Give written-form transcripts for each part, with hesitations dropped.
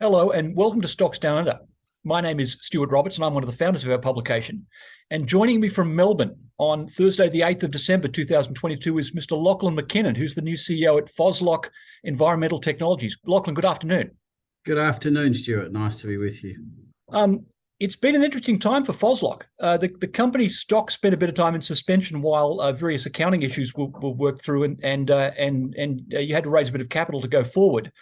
Hello and welcome to Stocks Down Under. My name is Stuart Roberts and I'm one of the founders of our publication. And joining me from Melbourne on Thursday, the 8th of December 2022 is Mr. Lachlan McKinnon, who's the new CEO at Phoslock Environmental Technologies. Lachlan, good afternoon. Good afternoon, Stuart. Nice to be with you. It's been an interesting time for Phoslock. The company's stock spent a bit of time in suspension while various accounting issues were worked through, and you had to raise a bit of capital to go forward.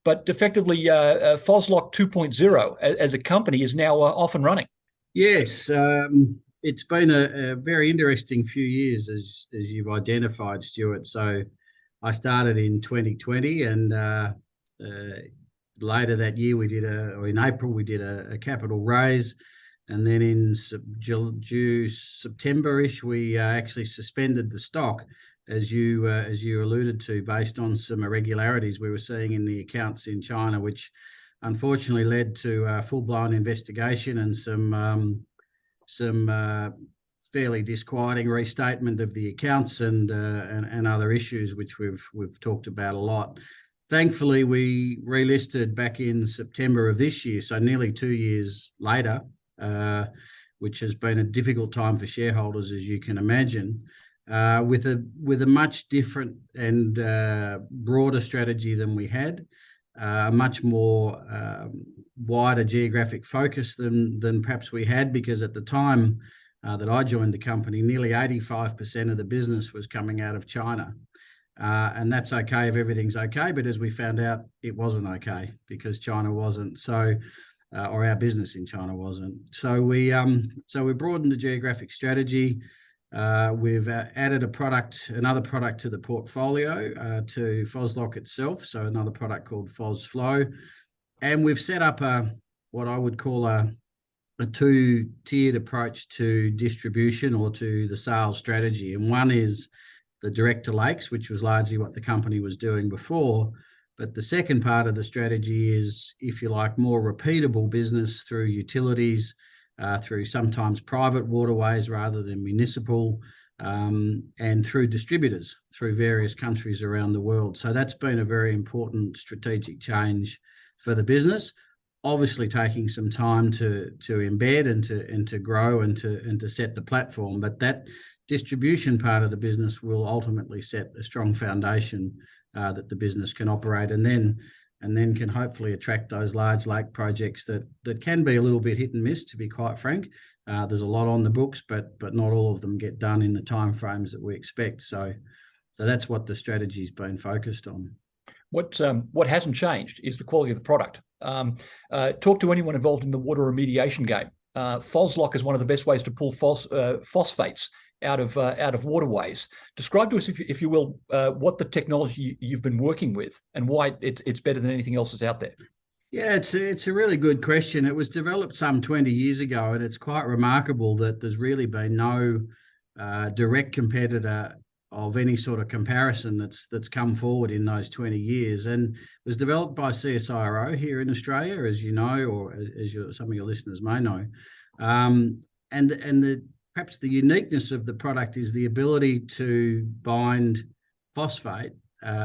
But effectively, Phoslock 2.0 as a company is now off and running. Yes, it's been a very interesting few years, as you've identified, Stuart. So I started in 2020, and later that year in April we did a capital raise, and then in September-ish we actually suspended the stock, as you alluded to, based on some irregularities we were seeing in the accounts in China, which unfortunately led to a full-blown investigation and some fairly disquieting restatement of the accounts and other issues which we've talked about a lot. Thankfully, we relisted back in September of this year, so nearly 2 years later, which has been a difficult time for shareholders, as you can imagine. With a much different and broader strategy than we had, a much more wider geographic focus than perhaps we had, because at the time that I joined the company, nearly 85% of the business was coming out of China. And that's okay if everything's okay, but as we found out, it wasn't okay because China wasn't. So or our business in China wasn't. So we broadened the geographic strategy. We've added another product to the portfolio, to Phoslock itself, so another product called Phosflow, and we've set up what I would call a two-tiered approach to distribution or to the sales strategy. And one is the direct to lakes, which was largely what the company was doing before. But the second part of the strategy is, if you like, more repeatable business through utilities, through sometimes private waterways rather than municipal, and through distributors through various countries around the world. So that's been a very important strategic change for the business. Obviously, taking some time to embed and to grow and to set the platform, but that distribution part of the business will ultimately set a strong foundation that the business can operate, and then can hopefully attract those large lake projects that can be a little bit hit and miss, to be quite frank. There's a lot on the books, but not all of them get done in the timeframes that we expect. So that's what the strategy's been focused on. What hasn't changed is the quality of the product. Talk to anyone involved in the water remediation game. Phoslock is one of the best ways to pull phosphates out of waterways. Describe to us, if you will, what the technology you've been working with and why it's better than anything else that's out there. Yeah, it's a really good question. It was developed some 20 years ago, and it's quite remarkable that there's really been no direct competitor of any sort of comparison that's come forward in those 20 years. And it was developed by CSIRO here in Australia, as you know, or as some of your listeners may know. Perhaps the uniqueness of the product is the ability to bind phosphate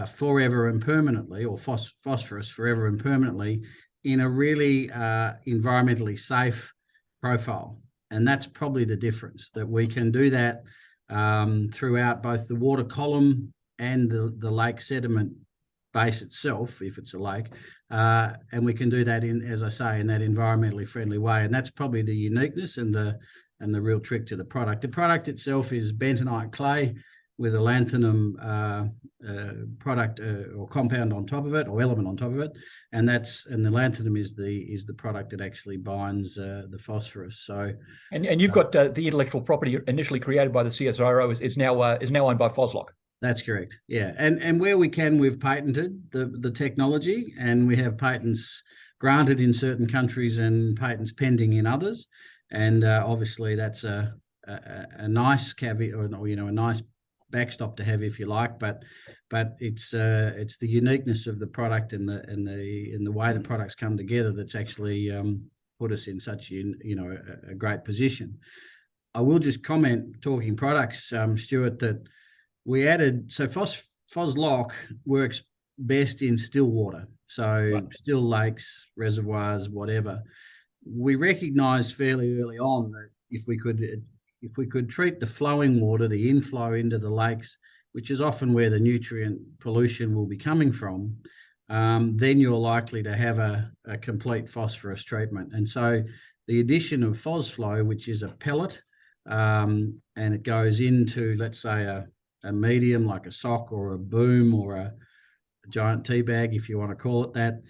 forever and permanently, or phosphorus forever and permanently, in a really environmentally safe profile. And that's probably the difference, that we can do that throughout both the water column and the lake sediment base itself, if it's a lake, and we can do that as I say, in that environmentally friendly way. And that's probably the uniqueness and the real trick to the product. The product itself is bentonite clay with a lanthanum product or compound on top of it, or element on top of it, and the lanthanum is the product that actually binds the phosphorus. So, and you've got the intellectual property initially created by the CSIRO is now owned by Phoslock. That's correct. Yeah, and where we can, we've patented the technology, and we have patents granted in certain countries and patents pending in others. And obviously that's a nice caveat, or a nice backstop to have, if you like. But it's the uniqueness of the product and the way the products come together that's actually put us in such a great position. I will just comment, talking products, Stuart, that we added, so Phoslock works best in still water. So still lakes, reservoirs, whatever. We recognised fairly early on that if we could treat the flowing water, the inflow into the lakes, which is often where the nutrient pollution will be coming from, then you're likely to have a complete phosphorus treatment. And so the addition of Phoslock, which is a pellet, and it goes into, let's say, a medium like a sock or a boom or a giant tea bag, if you want to call it that.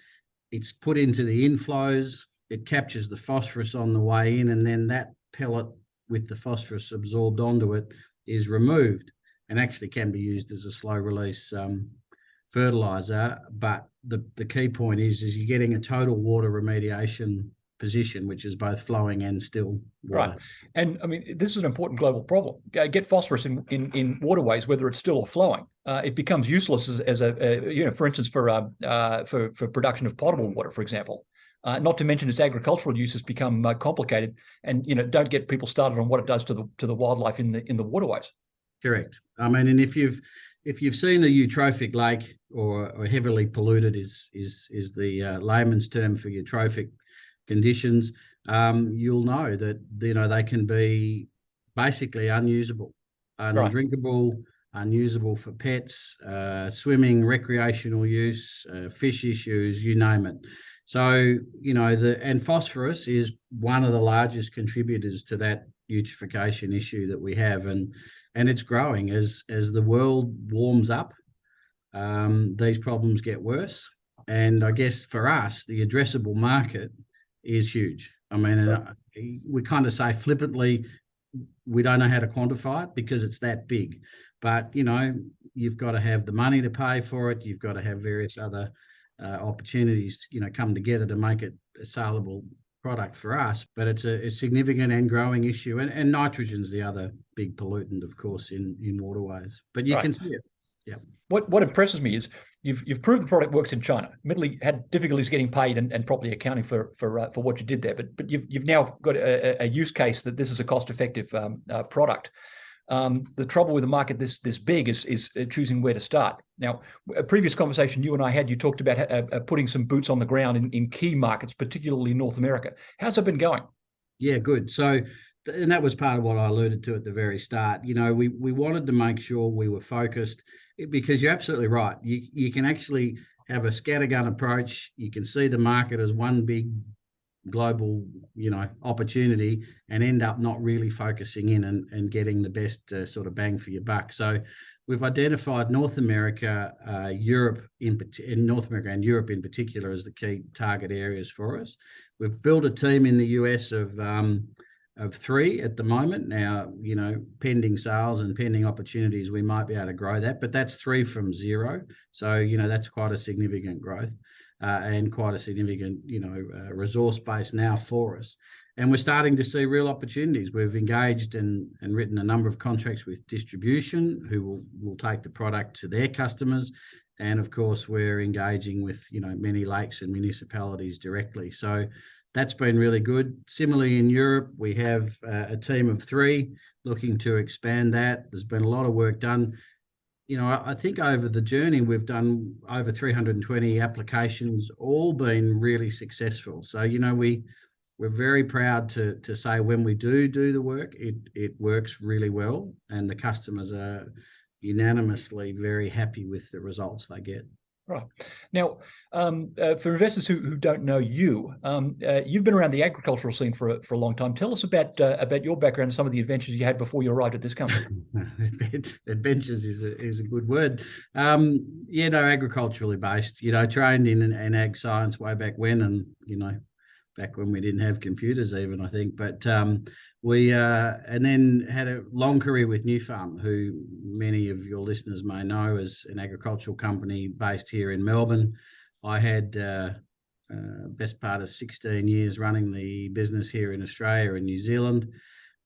It's put into the inflows, it captures the phosphorus on the way in, and then that pellet with the phosphorus absorbed onto it is removed and actually can be used as a slow release fertilizer. But the key point is you're getting a total water remediation position, which is both flowing and still water. Right. And I mean, this is an important global problem. Get phosphorus in waterways, whether it's still or flowing. It becomes useless as a for instance, for production of potable water, for example. Not to mention its agricultural uses become complicated, and don't get people started on what it does to the wildlife in the waterways. Correct. I mean, and if you've seen a eutrophic lake or heavily polluted is the layman's term for eutrophic conditions, you'll know that they can be basically unusable, undrinkable, unusable for pets, swimming, recreational use, fish issues, you name it. So and phosphorus is one of the largest contributors to that eutrophication issue that we have, and it's growing as the world warms up. These problems get worse, and I guess for us, the addressable market is huge. I mean, we kind of say flippantly, we don't know how to quantify it because it's that big. But, you've got to have the money to pay for it. You've got to have various other opportunities, come together to make it a saleable product for us. But it's a significant and growing issue. And nitrogen's the other big pollutant, of course, in waterways. But you can see it. Yeah. What impresses me is you've proved the product works in China. Admittedly, had difficulties getting paid and properly accounting for what you did there. But you've now got a use case that this is a cost-effective product. The trouble with a market this big is choosing where to start. Now, a previous conversation you and I had, you talked about putting some boots on the ground in key markets, particularly North America. How's it been going? Yeah, good. So, and that was part of what I alluded to at the very start. We wanted to make sure we were focused, because you're absolutely right. You can actually have a scattergun approach. You can see the market as one big global, opportunity, and end up not really focusing in and getting the best sort of bang for your buck. So we've identified North America, Europe North America and Europe in particular as the key target areas for us. We've built a team in the US of 3 at the moment. Now, pending sales and pending opportunities, we might be able to grow that, but that's 3 from 0. So, that's quite a significant growth. And quite a significant, resource base now for us. And we're starting to see real opportunities. We've engaged and written a number of contracts with distribution who will take the product to their customers. And of course, we're engaging with, many lakes and municipalities directly. So that's been really good. Similarly, in Europe, we have a team of 3 looking to expand that. There's been a lot of work done. I think over the journey, we've done over 320 applications, all been really successful. So, we're very proud to say when we do the work, it works really well, and the customers are unanimously very happy with the results they get. Right. Now, for investors who don't know you, you've been around the agricultural scene for a long time. Tell us about your background and some of the adventures you had before you arrived at this company. Adventures is a good word. Agriculturally based. Trained in ag science way back when, and back when we didn't have computers even, I think. But we and then had a long career with New Farm, who many of your listeners may know as an agricultural company based here in Melbourne. I had best part of 16 years running the business here in Australia and New Zealand.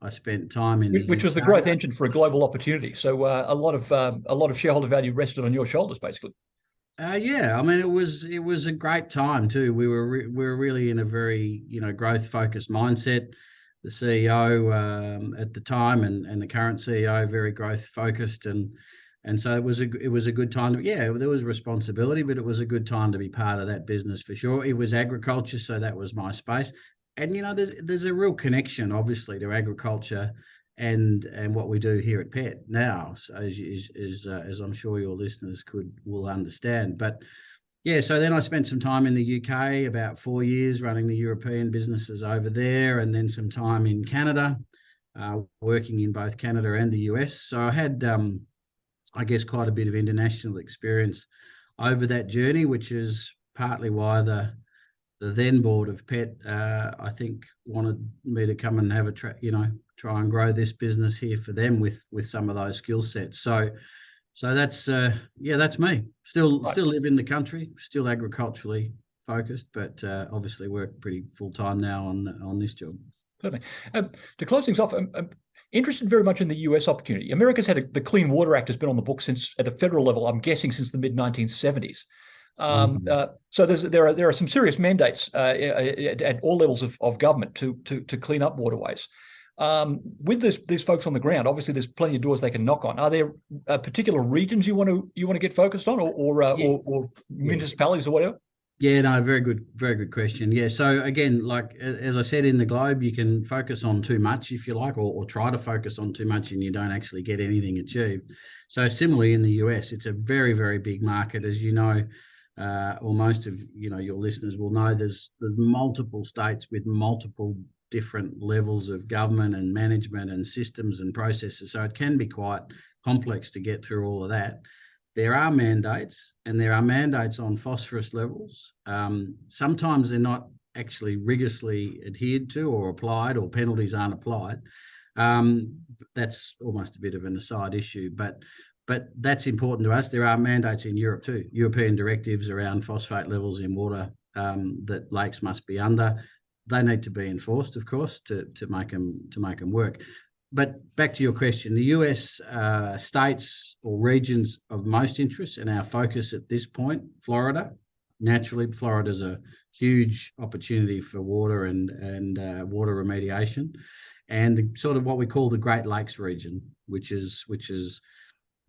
I spent time in which was the growth engine for a global opportunity. So a lot of shareholder value rested on your shoulders, basically. Yeah, I mean it was a great time too. We were really in a very growth focused mindset. The CEO at the time and the current CEO very growth focused, and And so it was a good time. There was responsibility, but it was a good time to be part of that business for sure. It was agriculture, so that was my space. And there's a real connection, obviously, to agriculture and what we do here at PET now, so as I'm sure your listeners will understand. But yeah, so then I spent some time in the UK, about 4 years, running the European businesses over there, and then some time in Canada, working in both Canada and the US. So I had, I guess, quite a bit of international experience over that journey, which is partly why the then board of PET, I think, wanted me to come and have try and grow this business here for them with some of those skill sets. So that's that's me. Still live in the country, still agriculturally focused, but obviously work pretty full time now on this job. Certainly. To close things off, I'm interested very much in the US opportunity. America's had the Clean Water Act has been on the books since, at the federal level, I'm guessing since the mid 1970s. So there are some serious mandates at all levels of government to clean up waterways. With these folks on the ground, obviously there's plenty of doors they can knock on. Are there particular regions you want to get focused on, or municipalities or whatever? Yeah, no, very good question. Yeah, so again, like as I said, in the globe, you can focus on too much if you like, or try to focus on too much, and you don't actually get anything achieved. So similarly in the US, it's a very, very big market, as you know. Or most of your listeners will know, there's multiple states with multiple different levels of government and management and systems and processes. So it can be quite complex to get through all of that. There are mandates, and there are mandates on phosphorus levels. Sometimes they're not actually rigorously adhered to or applied, or penalties aren't applied. That's almost a bit of an aside issue, but that's important to us. There are mandates in Europe too, European directives around phosphate levels in water that lakes must be under. They need to be enforced, of course, to make them work. But back to your question, the US states or regions of most interest and our focus at this point, Florida. Naturally, Florida's a huge opportunity for water and water remediation, and sort of what we call the Great Lakes region, which is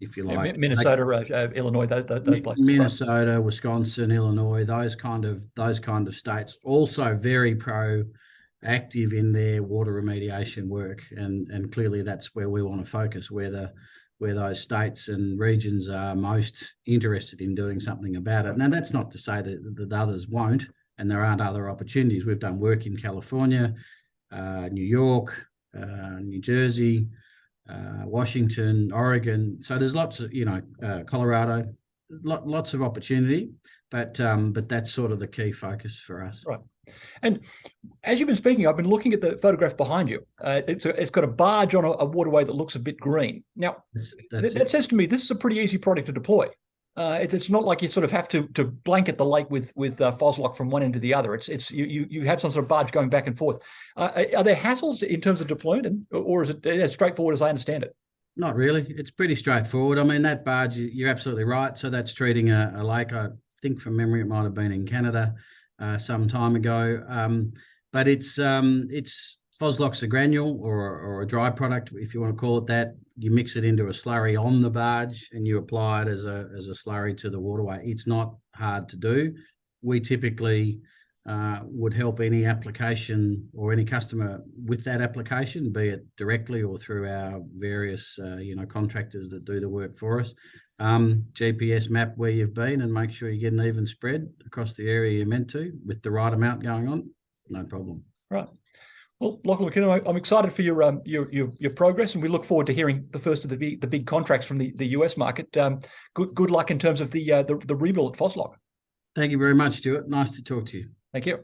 if you like, Minnesota, Illinois, those places. Minnesota, Wisconsin, Illinois, those kind of states, also very proactive in their water remediation work, and clearly that's where we want to focus, where those states and regions are most interested in doing something about it. Now, that's not to say that others won't, and there aren't other opportunities. We've done work in California, New York, New Jersey, Washington, Oregon. So there's lots of, Colorado, lots of opportunity, but that's sort of the key focus for us. Right. And as you've been speaking, I've been looking at the photograph behind you. It's got a barge on a waterway that looks a bit green. Now, that says to me this is a pretty easy product to deploy. It's not like you sort of have to blanket the lake with Phoslock from one end to the other. It's you have some sort of barge going back and forth. Are there hassles in terms of deployment, or is it as straightforward as I understand it? Not really. It's pretty straightforward. I mean, that barge, you're absolutely right. So that's treating a lake. I think from memory it might have been in Canada some time ago. But it's Phoslock's a granule or a dry product, if you want to call it that. You mix it into a slurry on the barge and you apply it as a slurry to the waterway. It's not hard to do. We typically would help any application or any customer with that application, be it directly or through our various contractors that do the work for us. GPS map where you've been and make sure you get an even spread across the area you're meant to with the right amount going on. No problem. Right. Well, Lachlan McKinnon, I'm excited for your progress, and we look forward to hearing the first of the big contracts from the US market. Good luck in terms of the rebuild at Phoslock. Thank you very much, Stuart. Nice to talk to you. Thank you.